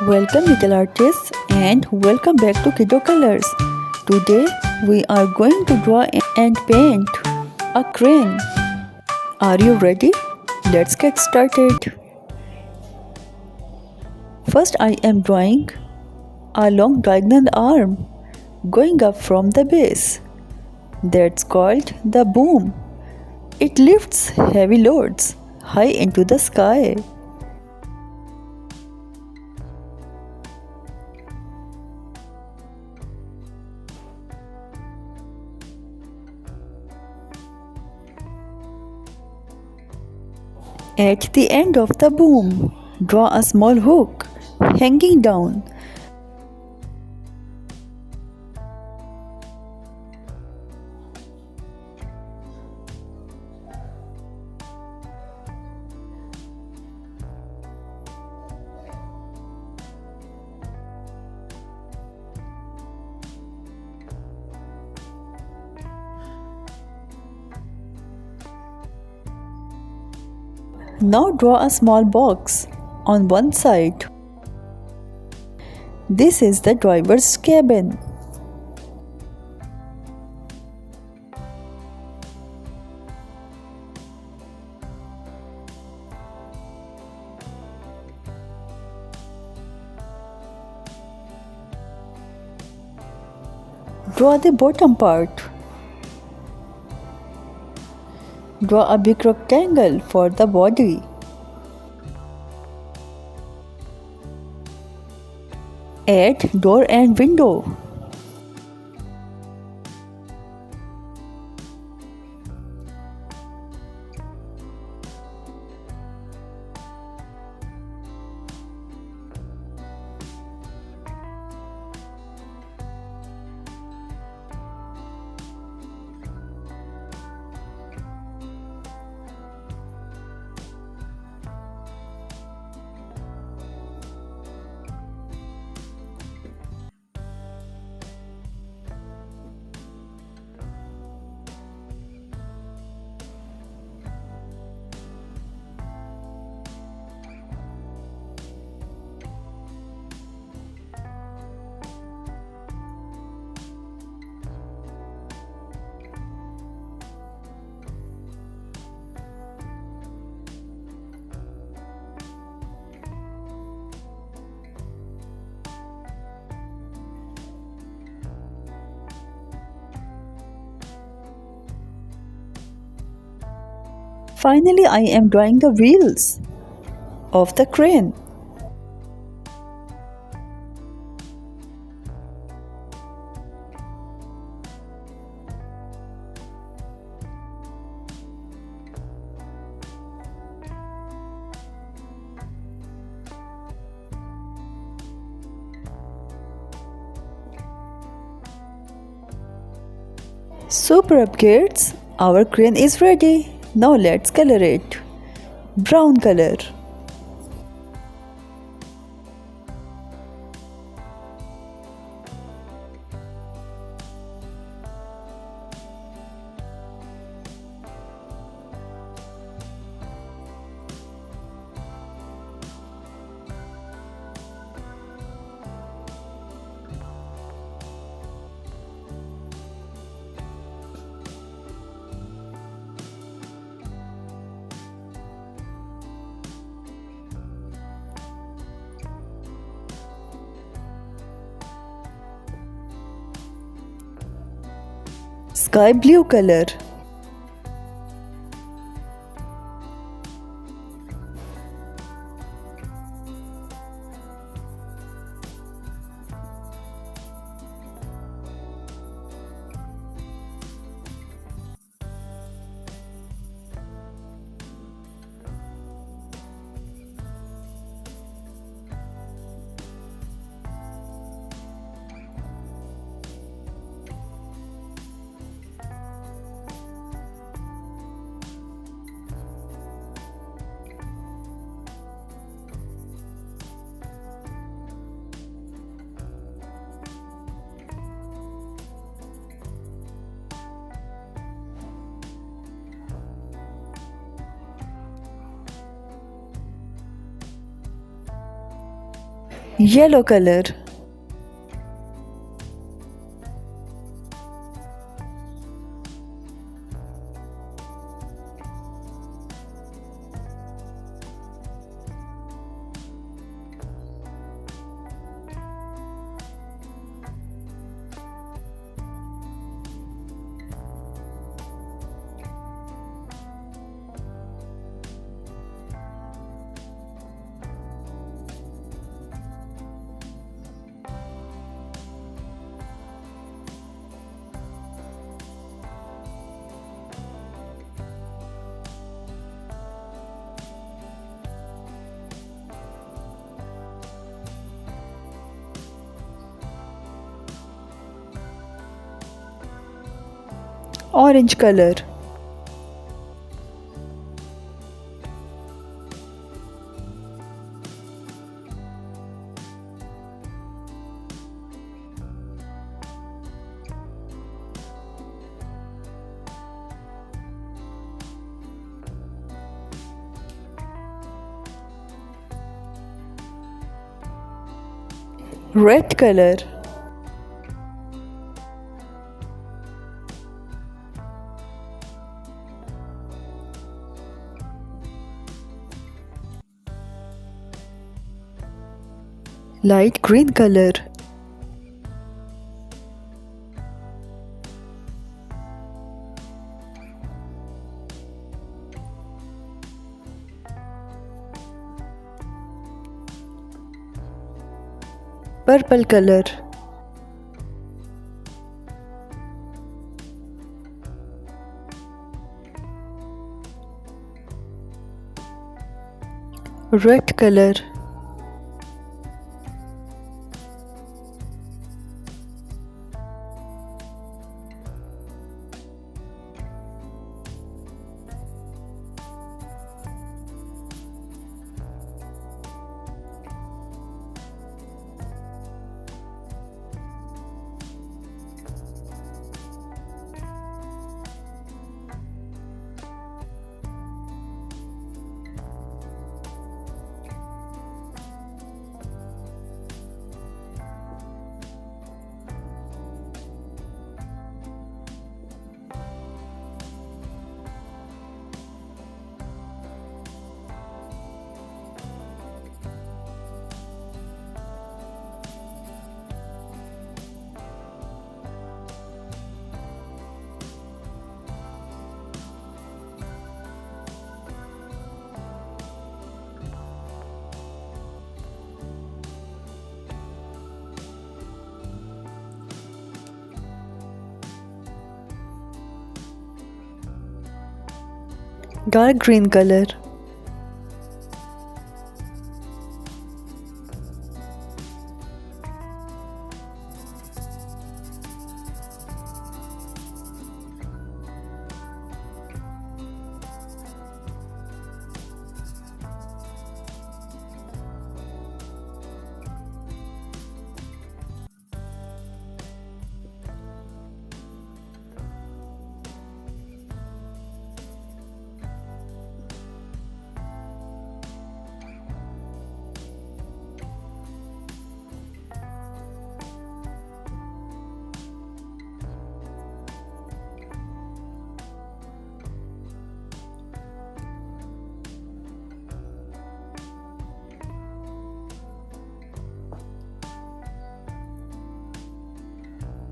Welcome little artists and welcome back to Kiddo Colors. Today we are going to draw and paint a crane. Are you ready? Let's get started. First I am drawing a long diagonal arm going up from the base. That's called the boom. It lifts heavy loads high into the sky. At the end of the boom, draw a small hook hanging down. Now draw a small box on one side. This is the driver's cabin. Draw the bottom part. Draw a big rectangle for the body. Add door and window. Finally, I am drawing the wheels of the crane. Superb kids! Our crane is ready. Now let's color it. Brown color. Sky blue color. Yellow color. Orange color. Red color. Light green color. Purple color. Red color. Dark green color.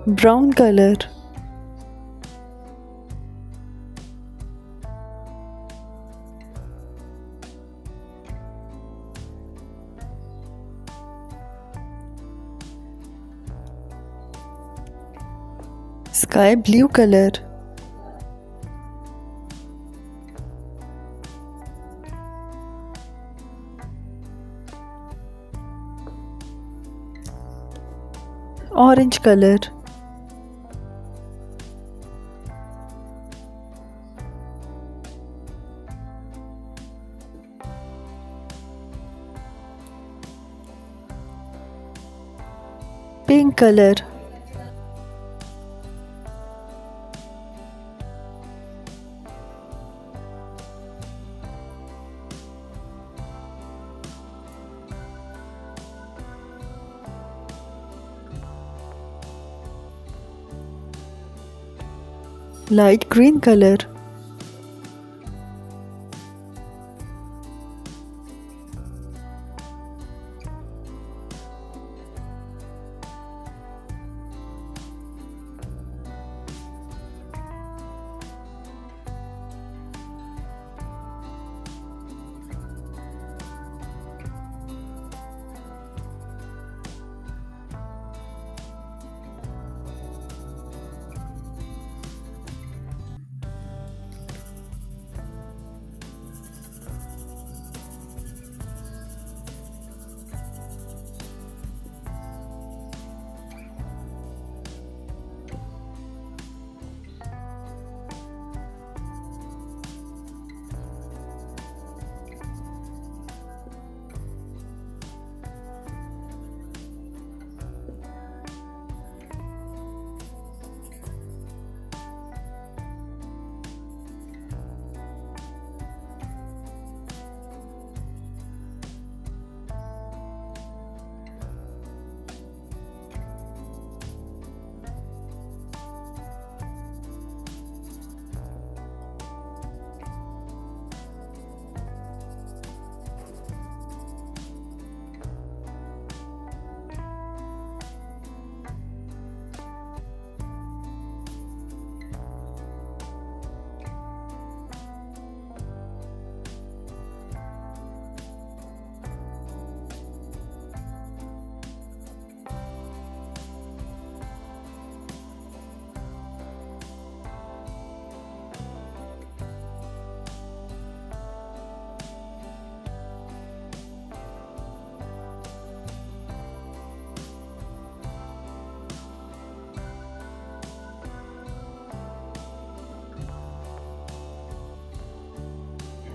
Brown color. Sky blue color. Orange color. Pink color. Light green color.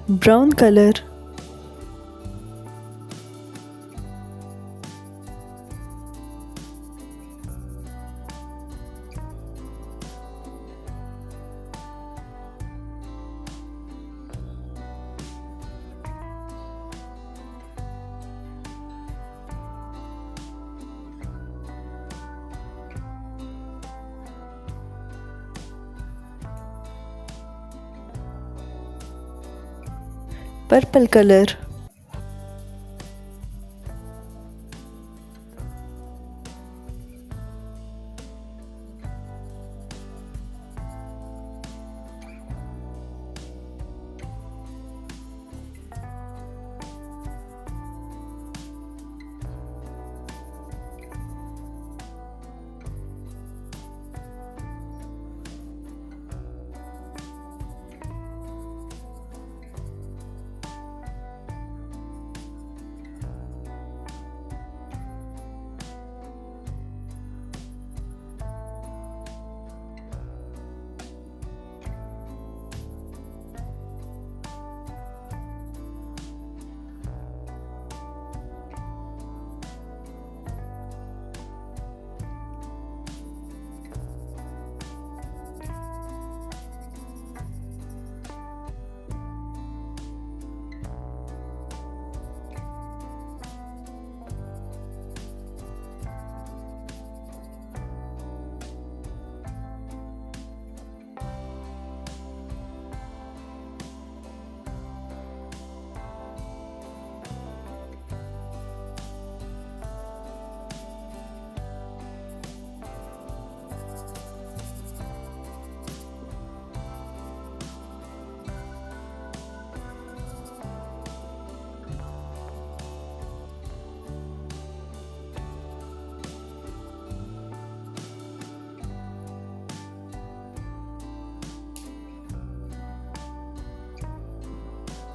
Brown color. Purple color.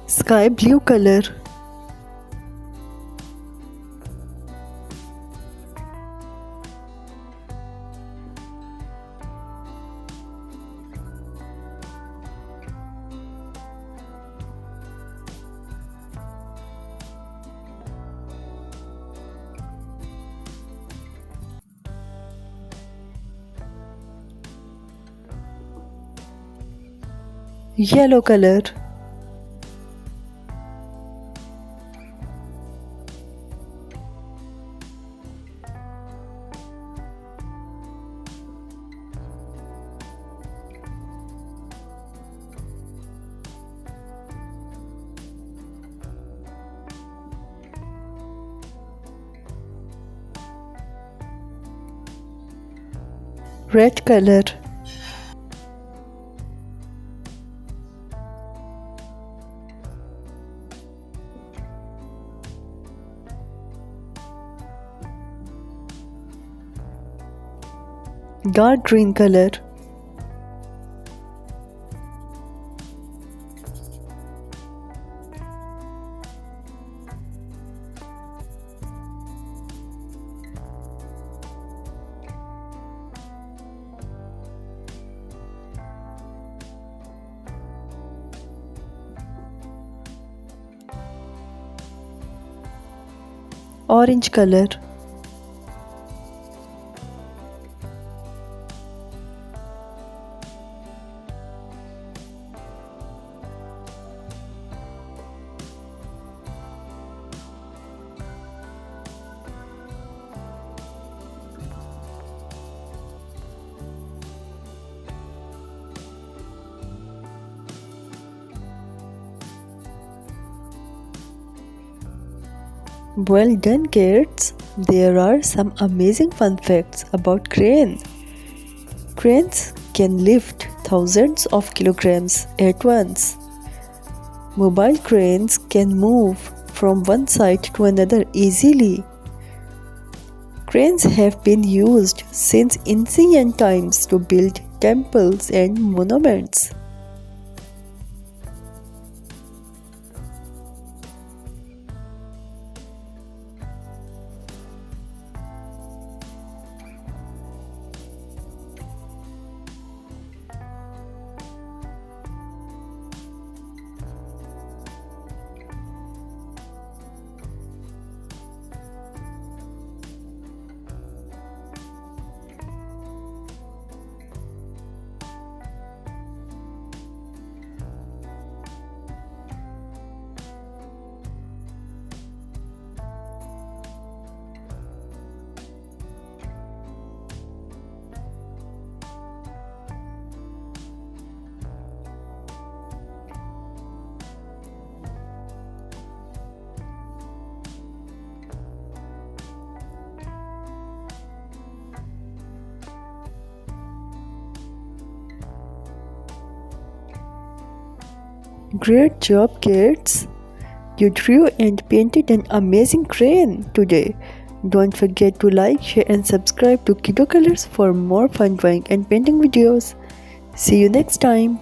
Sky blue color. Yellow color. Red color. Dark green color. Orange color. Well done, kids! There are some amazing fun facts about crane. Cranes can lift thousands of kilograms at once. Mobile cranes can move from one side to another easily. Cranes have been used since ancient times to build temples and monuments. Great job, kids! You drew and painted an amazing crane today. Don't forget to like, share and subscribe to Kiddo Colors for more fun drawing and painting videos. See you next time.